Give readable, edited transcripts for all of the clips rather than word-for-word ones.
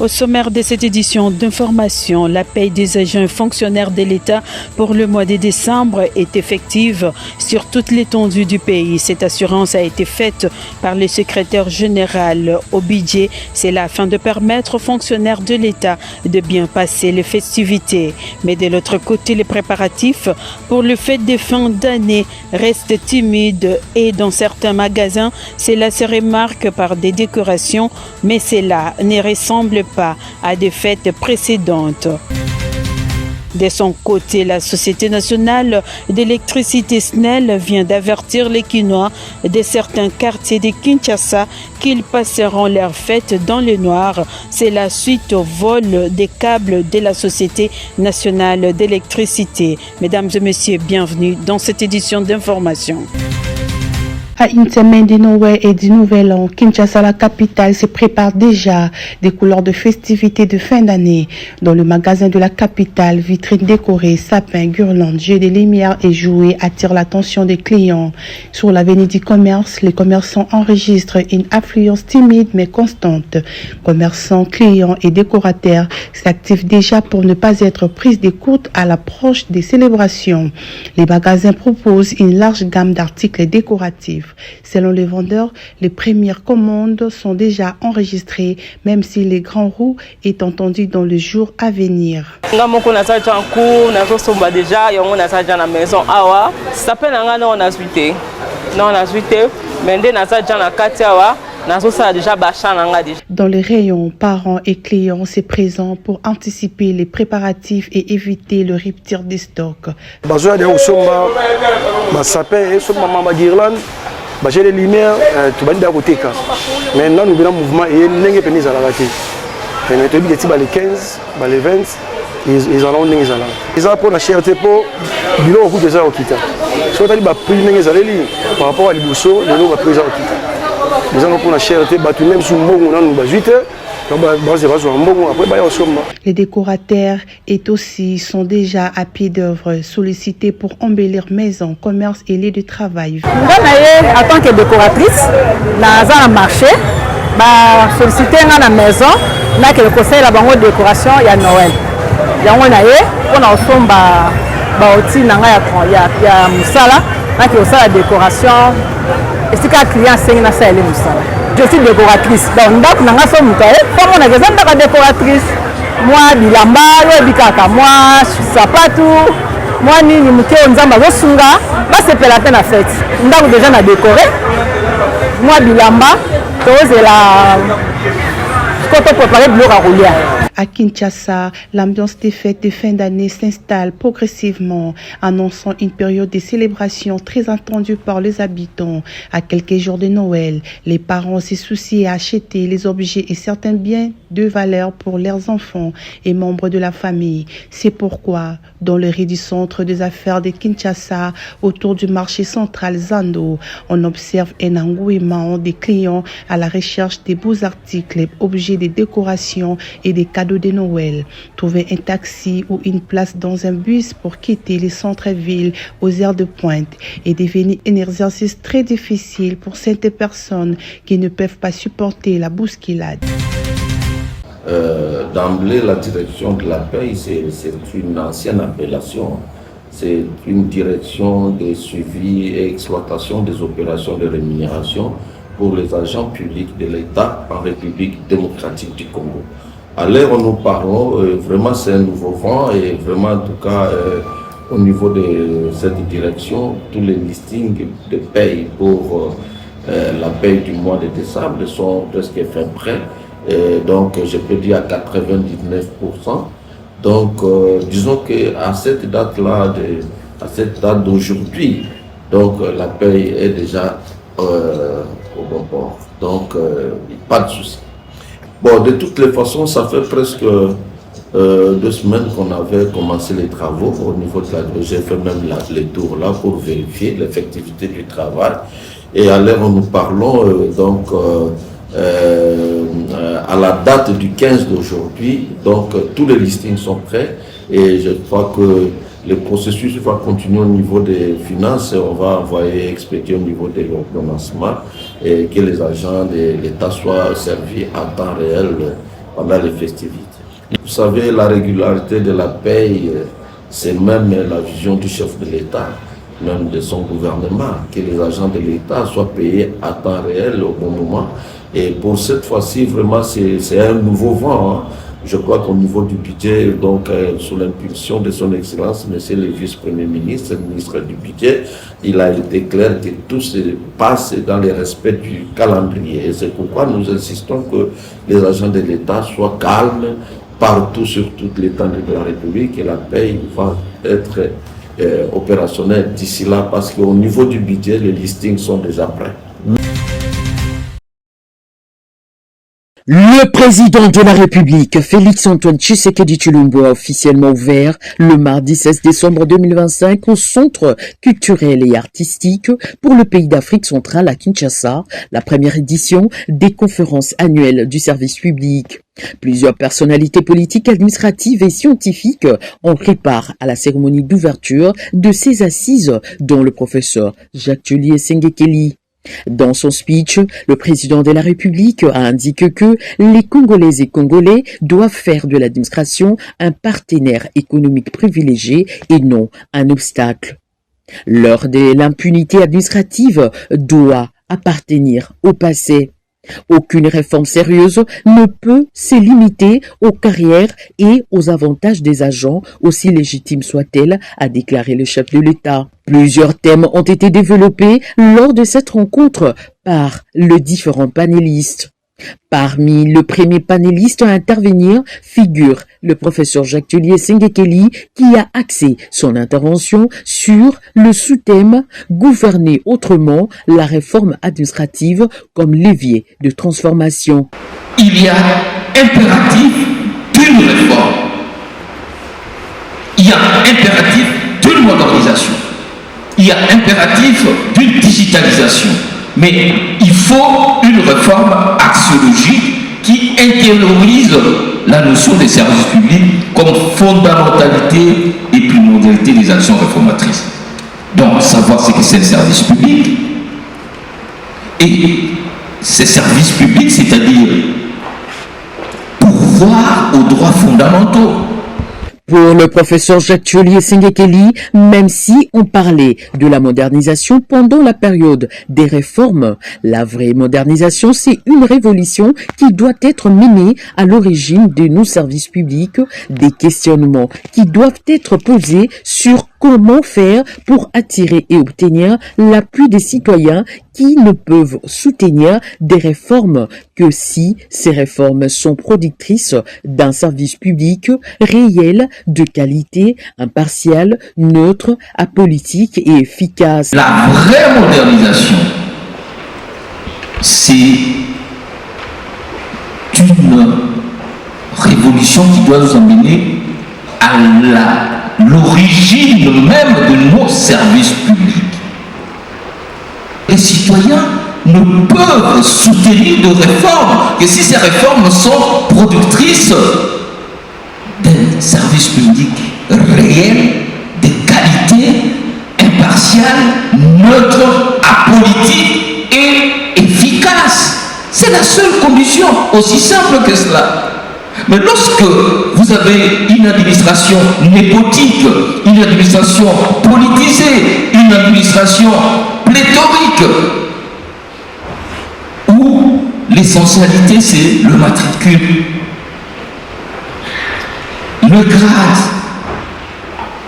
Au sommaire de cette édition d'information, la paie des agents fonctionnaires de l'État pour le mois de décembre est effective sur toute l'étendue du pays. Cette assurance a été faite par le secrétaire général au budget. C'est là afin de permettre aux fonctionnaires de l'État de bien passer les festivités. Mais de l'autre côté, les préparatifs pour le fête des fins d'année restent timides et dans certains magasins, cela se remarque par des décorations, mais cela ne ressemble pas à des fêtes précédentes. De son côté, la Société nationale d'électricité SNEL vient d'avertir les Quinois de certains quartiers de Kinshasa qu'ils passeront leur fête dans le noir. C'est la suite au vol des câbles de la Société nationale d'électricité. Mesdames et messieurs, bienvenue dans cette édition d'information. À une semaine de Noël et du Nouvel An, Kinshasa, la capitale, se prépare déjà des couleurs de festivités de fin d'année. Dans le magasin de la capitale, vitrines décorées, sapins, guirlandes, jeux de lumière et jouets attirent l'attention des clients. Sur l'avenue du commerce, les commerçants enregistrent une affluence timide mais constante. Commerçants, clients et décorateurs s'activent déjà pour ne pas être pris de court à l'approche des célébrations. Les magasins proposent une large gamme d'articles décoratifs. Selon les vendeurs, les premières commandes sont déjà enregistrées, même si les grands roues est entendu dans les jours à venir. Dans les rayons, parents et clients se présentent pour anticiper les préparatifs et éviter le rupture des stocks. J'ai les lumières, tout le monde est à côté. Maintenant, nous avons un mouvement et nous avons pénis à la raquette. Les 15, les 20, ils en ont des gens. Ils ont pour la cherté pour le bureau de ça au Kita. Si on a dit par rapport à l'Ibousso, le lot va pris au Kita. Nous avons pour la cherté, même sous le mot, on a 8 heures. Les décorateurs sont déjà à pied d'œuvre, sollicités pour embellir maisons, commerces et lieux de travail. En tant que décoratrice, dans un marché, solliciter dans la maison, que le conseil de décoration il y a Noël. Il y a la décoration. Et si un client sait je suis décoratrice. Donc, comme on a besoin de décoratrice, moi, bilamba, moi, sapatou, moi, ni muke onzamba zosunga, c'est pour la peine à fête. On a déjà décoré. Moi, bilamba, c'est la quand on préparer de l'eau à rouler. À Kinshasa, l'ambiance des fêtes de fin d'année s'installe progressivement, annonçant une période de célébration très attendue par les habitants. À quelques jours de Noël, les parents se soucient à acheter les objets et certains biens de valeur pour leurs enfants et membres de la famille. C'est pourquoi, dans le riz du centre des affaires de Kinshasa, autour du marché central Zando, on observe un engouement des clients à la recherche des beaux articles, objets de décoration et des cadeaux de Noël. Trouver un taxi ou une place dans un bus pour quitter les centres-villes aux heures de pointe est devenu un exercice très difficile pour certaines personnes qui ne peuvent pas supporter la bousculade. D'emblée, la direction de la paie, c'est une ancienne appellation. C'est une direction de suivi et exploitation des opérations de rémunération pour les agents publics de l'État en République démocratique du Congo. À l'heure où nous parlons, vraiment c'est un nouveau vent et vraiment en tout cas au niveau de cette direction, tous les listings de paye pour la paye du mois de décembre sont presque fin prêts. Donc je peux dire à 99%. Donc disons qu'à cette date-là, à cette date d'aujourd'hui, donc la paye est déjà au bon port. Donc pas de souci. Bon, de toutes les façons, ça fait presque 2 semaines qu'on avait commencé les travaux au niveau de la... J'ai fait même les tours là pour vérifier l'effectivité du travail. Et à l'heure où nous parlons, à la date du 15 d'aujourd'hui, donc tous les listings sont prêts et je crois que le processus va continuer au niveau des finances et on va envoyer expédier au niveau de l'ordonnancement et que les agents de l'État soient servis en temps réel pendant les festivités. Vous savez, la régularité de la paye, c'est même la vision du chef de l'État, même de son gouvernement, que les agents de l'État soient payés à temps réel au bon moment. Et pour cette fois-ci, vraiment, c'est un nouveau vent. Hein. Je crois qu'au niveau du budget, donc sous l'impulsion de son Excellence, Monsieur le Vice-Premier ministre, le ministre du Budget, il a été clair que tout se passe dans le respect du calendrier. Et c'est pourquoi nous insistons que les agents de l'État soient calmes partout sur toute l'étendue de la République et la paye va être opérationnelle d'ici là parce qu'au niveau du budget, les listings sont déjà prêts. Le président de la République, Félix-Antoine Tshisekedi Tshilombo, a officiellement ouvert le mardi 16 décembre 2025 au Centre culturel et artistique pour le pays d'Afrique centrale à Kinshasa, la première édition des conférences annuelles du service public. Plusieurs personnalités politiques, administratives et scientifiques ont pris part à la cérémonie d'ouverture de ces assises, dont le professeur Jacques Tullier Sengekeli. Dans son speech, le président de la République a indiqué que les Congolaises et Congolais doivent faire de l'administration un partenaire économique privilégié et non un obstacle. L'heure de l'impunité administrative doit appartenir au passé. Aucune réforme sérieuse ne peut se limiter aux carrières et aux avantages des agents, aussi légitimes soient-elles, a déclaré le chef de l'État. Plusieurs thèmes ont été développés lors de cette rencontre par les différents panélistes. Parmi le premier panéliste à intervenir figure le professeur Jacques Tullier Sengekeli qui a axé son intervention sur le sous-thème « Gouverner autrement, la réforme administrative comme levier de transformation ». Il y a impératif d'une réforme, il y a impératif d'une modernisation, il y a impératif d'une digitalisation. Mais il faut une réforme axiologique qui intériorise la notion des services publics comme fondamentalité et primordialité des actions réformatrices. Donc, savoir ce que c'est le service public et ces services publics, c'est-à-dire pourvoir aux droits fondamentaux. Pour le professeur Jacques Tullier Sengekeli, même si on parlait de la modernisation pendant la période des réformes, la vraie modernisation, c'est une révolution qui doit être menée à l'origine de nos services publics, des questionnements qui doivent être posés sur comment faire pour attirer et obtenir l'appui des citoyens qui ne peuvent soutenir des réformes que si ces réformes sont productrices d'un service public réel, de qualité, impartial, neutre, apolitique et efficace. La vraie modernisation, c'est une révolution qui doit nous emmener à l'origine même de nos services publics. Les citoyens ne peuvent soutenir de réformes que si ces réformes sont productrices d'un service public réel, de qualité, impartial, neutre, apolitique et efficace. C'est la seule condition, aussi simple que cela. Mais lorsque vous avez une administration népotique, une administration politisée, une administration pléthorique, où l'essentialité c'est le matricule, le grade,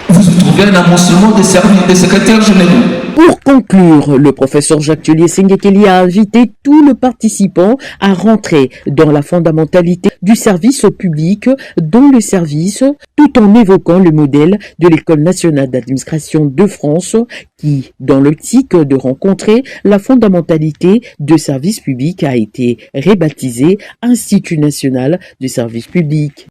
vous trouvez un amoncellement des services des secrétaires généraux. Pour conclure, le professeur Jacques Tullier Sengekeli a invité tous les participants à rentrer dans la fondamentalité du service au public, dans le service, tout en évoquant le modèle de l'École nationale d'administration de France qui, dans l'optique de rencontrer la fondamentalité de service public, a été rebaptisé Institut national du service public.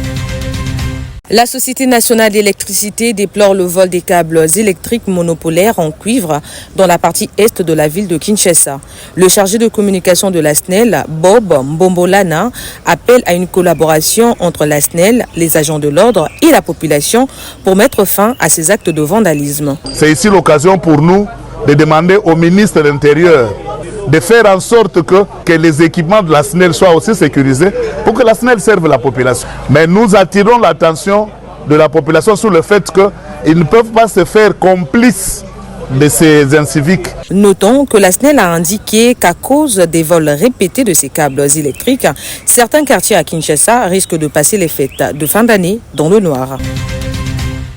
La Société nationale d'électricité déplore le vol des câbles électriques monopolaires en cuivre dans la partie est de la ville de Kinshasa. Le chargé de communication de la SNEL, Bob Mbombolana, appelle à une collaboration entre la SNEL, les agents de l'ordre et la population pour mettre fin à ces actes de vandalisme. C'est ici l'occasion pour nous de demander au ministre de l'Intérieur de faire en sorte que les équipements de la SNEL soient aussi sécurisés pour que la SNEL serve la population. Mais nous attirons l'attention de la population sur le fait qu'ils ne peuvent pas se faire complices de ces inciviques. Notons que la SNEL a indiqué qu'à cause des vols répétés de ces câbles électriques, certains quartiers à Kinshasa risquent de passer les fêtes de fin d'année dans le noir.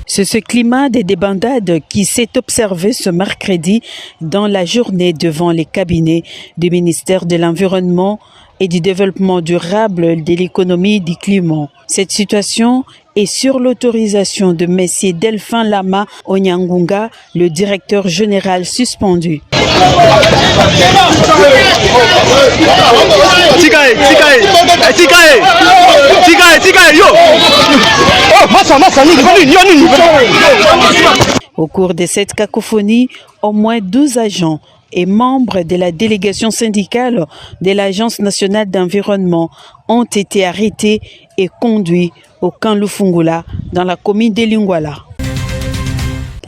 C'est ce climat des débandades qui s'est observé ce mercredi dans la journée devant les cabinets du ministère de l'Environnement et du Développement durable de l'économie du climat. Cette situation est sur l'autorisation de M. Delphin Lama Onyangunga, le directeur général suspendu. Au cours de cette cacophonie, au moins 12 agents et membres de la délégation syndicale de l'Agence nationale d'environnement ont été arrêtés et conduits au camp Lufungula dans la commune de Lingwala.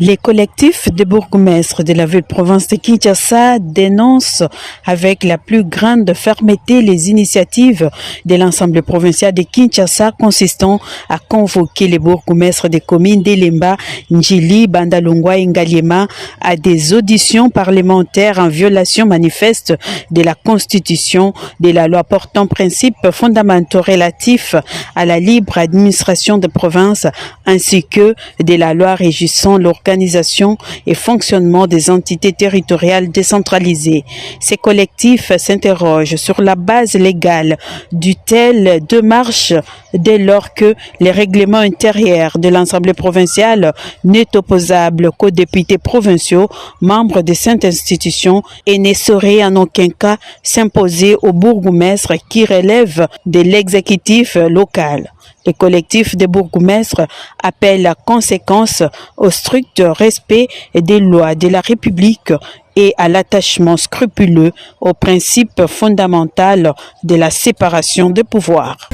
Les collectifs de bourgmestres de la ville-province de Kinshasa dénoncent avec la plus grande fermeté les initiatives de l'Assemblée provinciale de Kinshasa consistant à convoquer les bourgmestres des communes d'Elemba, Njili, Bandalungwa et Ngaliema à des auditions parlementaires en violation manifeste de la Constitution, de la loi portant principes fondamentaux relatifs à la libre administration des provinces ainsi que de la loi régissant l'organisation et fonctionnement des entités territoriales décentralisées. Ces collectifs s'interrogent sur la base légale du telle démarche dès lors que les règlements intérieurs de l'Assemblée provinciale n'est opposable qu'aux députés provinciaux, membres de cette institution, et ne saurait en aucun cas s'imposer aux bourgmestres qui relèvent de l'exécutif local. Le collectif des bourgmestres appelle la conséquence au strict respect des lois de la République et à l'attachement scrupuleux au principe fondamental de la séparation des pouvoirs.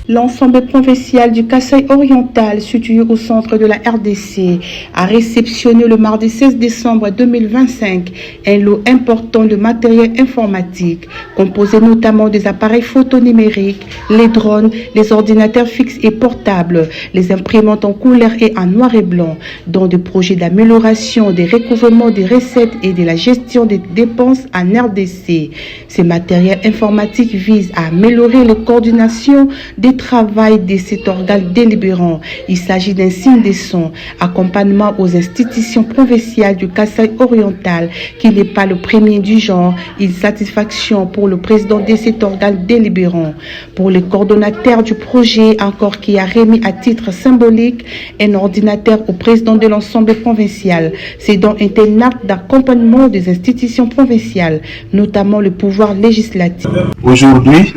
L'ensemble provincial du Kasaï oriental, situé au centre de la RDC, a réceptionné le mardi 16 décembre 2025 un lot important de matériel informatique, composé notamment des appareils photonumériques, les drones, les ordinateurs fixes et portables, les imprimantes en couleur et en noir et blanc, dont des projets d'amélioration des recouvrements des recettes et de la gestion des dépenses en RDC. Ces matériels informatiques visent à améliorer les coordinations des travail de cet organe délibérant. Il s'agit d'un signe de son accompagnement aux institutions provinciales du Kasaï oriental qui n'est pas le premier du genre, une satisfaction pour le président de cet organe délibérant. Pour le coordonnateur du projet, encore qui a remis à titre symbolique un ordinateur au président de l'ensemble provincial. C'est donc un acte d'accompagnement des institutions provinciales, notamment le pouvoir législatif. Aujourd'hui,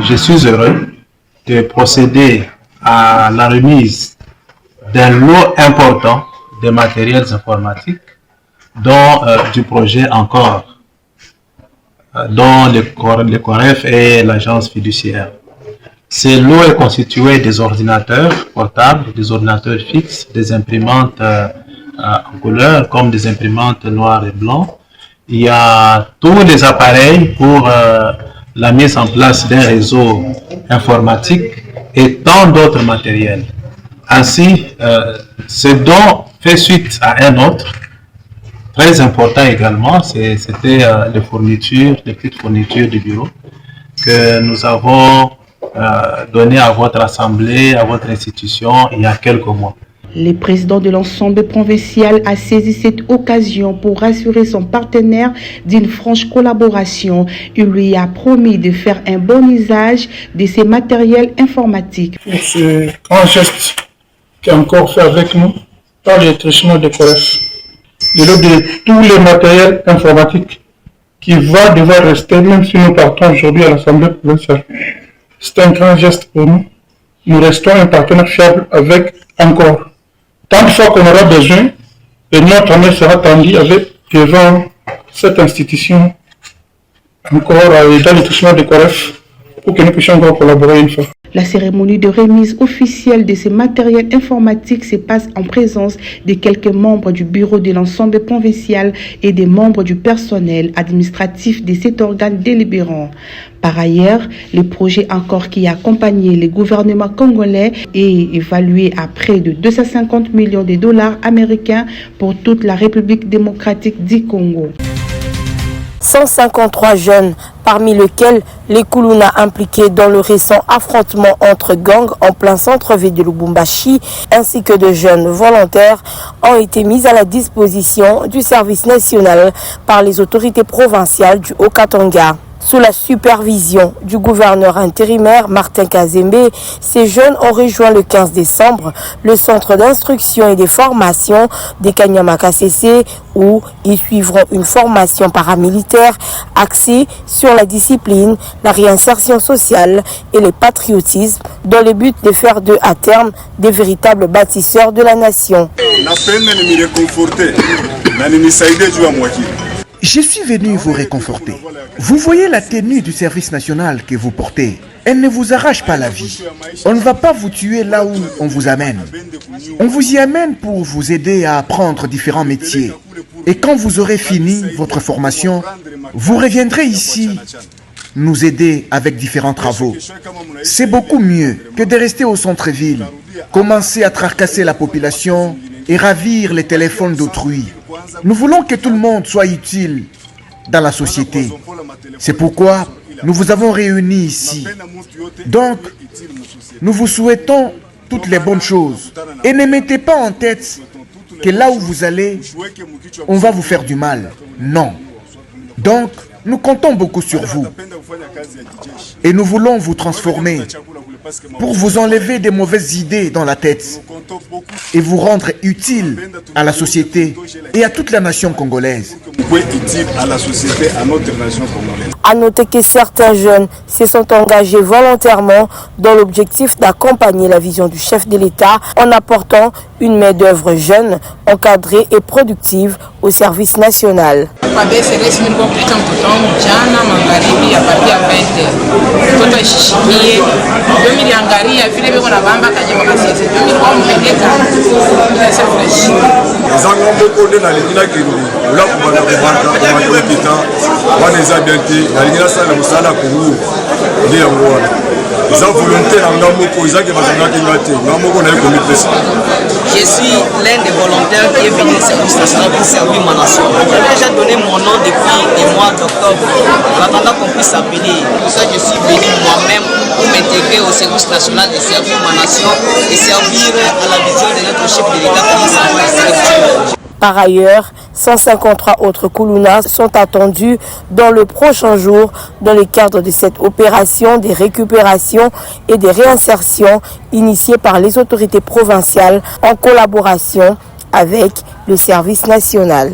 je suis heureux de procéder à la remise d'un lot important de matériels informatiques, dont du projet encore, dont le COREF et l'agence fiduciaire. Ce lot est constitué des ordinateurs portables, des ordinateurs fixes, des imprimantes en couleur comme des imprimantes noires et blancs. Il y a tous les appareils pour la mise en place d'un réseau informatique et tant d'autres matériels. Ainsi, ce don fait suite à un autre, très important également, c'était les petites fournitures du bureau que nous avons données à votre assemblée, à votre institution il y a quelques mois. Le président de l'ensemble provincial a saisi cette occasion pour rassurer son partenaire d'une franche collaboration. Il lui a promis de faire un bon usage de ces matériels informatiques. Ce grand geste qui est encore fait avec nous par l'électricien de COREF, le lot de tous les matériels informatiques qui va devoir rester même si nous partons aujourd'hui à l'Assemblée provinciale. C'est un grand geste pour nous. Nous restons un partenaire fiable avec encore. Tant de fois qu'on aura besoin, et notre main sera tendue devant cette institution, encore dans l'établissement de COREF, pour que nous puissions encore collaborer une fois. La cérémonie de remise officielle de ces matériels informatiques se passe en présence de quelques membres du bureau de l'ensemble provincial et des membres du personnel administratif de cet organe délibérant. Par ailleurs, le projet encore qui a accompagné le gouvernement congolais est évalué à près de 250 millions de dollars américains pour toute la République démocratique du Congo. 153 jeunes, parmi lesquels les Kuluna impliqués dans le récent affrontement entre gangs en plein centre-ville de Lubumbashi, ainsi que de jeunes volontaires, ont été mis à la disposition du service national par les autorités provinciales du Haut-Katanga. Sous la supervision du gouverneur intérimaire Martin Kazembe, ces jeunes ont rejoint le 15 décembre le centre d'instruction et de formation de Kanyama-Kasese où ils suivront une formation paramilitaire axée sur la discipline, la réinsertion sociale et le patriotisme dans le but de faire d'eux à terme des véritables bâtisseurs de la nation. Je suis venu vous réconforter. Vous voyez la tenue du service national que vous portez. Elle ne vous arrache pas la vie. On ne va pas vous tuer là où on vous amène. On vous y amène pour vous aider à apprendre différents métiers. Et quand vous aurez fini votre formation, vous reviendrez ici nous aider avec différents travaux. C'est beaucoup mieux que de rester au centre-ville, commencer à tracasser la population et ravir les téléphones d'autrui. Nous voulons que tout le monde soit utile dans la société. C'est pourquoi nous vous avons réunis ici. Donc, nous vous souhaitons toutes les bonnes choses. Et ne mettez pas en tête que là où vous allez, on va vous faire du mal. Non. Donc, nous comptons beaucoup sur vous. Et nous voulons vous transformer pour vous enlever des mauvaises idées dans la tête et vous rendre utile à la société et à toute la nation congolaise. À noter que certains jeunes se sont engagés volontairement dans l'objectif d'accompagner la vision du chef de l'État en apportant une main-d'œuvre jeune, encadrée et productive au service national. Je suis l'un des volontaires qui est venu au service national pour servir ma nation. J'ai déjà donné mon nom depuis le mois d'octobre, en attendant qu'on puisse s'appeler. C'est pour ça que je suis venu moi-même pour m'intégrer au service national et servir ma nation et servir à la vision de notre chef de l'État comme ça. Par ailleurs, 153 autres Kuluna sont attendus dans le prochain jour dans le cadre de cette opération de récupération et de réinsertion initiée par les autorités provinciales en collaboration avec le service national.